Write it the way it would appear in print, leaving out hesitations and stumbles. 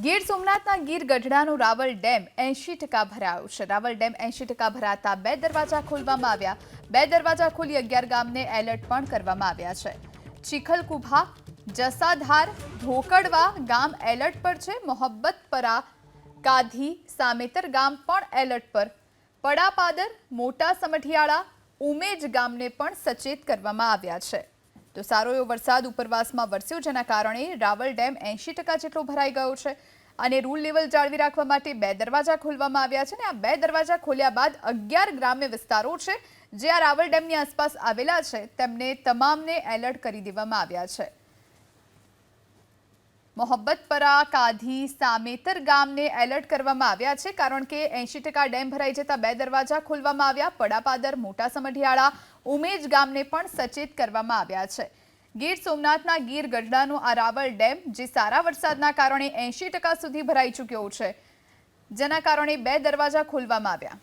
Gir સોમનાથના Gir ગઢડાનો Raval dam 80% ભરાયો છે। Raval dam 80% ભરાતા 2 દરવાજા ખોલવામાં આવ્યા। 2 દરવાજા ખોલી 11 ગામને એલર્ટ પણ કરવામાં આવ્યા છે। ચીખલકુભા, જસાધાર, ધોકડવા ગામ એલર્ટ પર છે। મોહબ્બતપરા, કાધી, સામેતર ગામ પણ એલર્ટ પર। પડાપાદર, મોટા સમઢિયાળા, ઉમેજ ગામને પણ સચેત કરવામાં આવ્યા છે। તો સારો એવો વરસાદ ઉપરવાસમાં વરસ્યો, જેના કારણે રાવલ ડેમ 80% જેટલો ભરાઈ ગયો છે અને રૂલ લેવલ જાળવી રાખવા માટે 2 દરવાજા ખોલવામાં આવ્યા છે। અને આ 2 દરવાજા ખોલ્યા બાદ 11 ગ્રામ્ય વિસ્તારો છે જે આ રાવલ ડેમની આસપાસ આવેલા છે તેમને તમામને એલર્ટ કરી દેવામાં આવ્યા છે। મોહબ્બતપરા, કાધી, સામેતર ગામને એલર્ટ કરવામાં આવ્યા છે કારણ કે 80% ડેમ ભરાઈ જતા 2 દરવાજા ખોલવામાં આવ્યા। પડાપાદર, મોટા સમઢિયાળા, ઉમેજ ગામને પણ સચેત કરવામાં આવ્યા છે। ગીર સોમનાથના ગીર ગઢડાનો આ રાવલ ડેમ જે સારા વરસાદના કારણે 80% સુધી ભરાઈ ચૂક્યો છે, જેના કારણે 2 દરવાજા ખોલવામાં આવ્યા।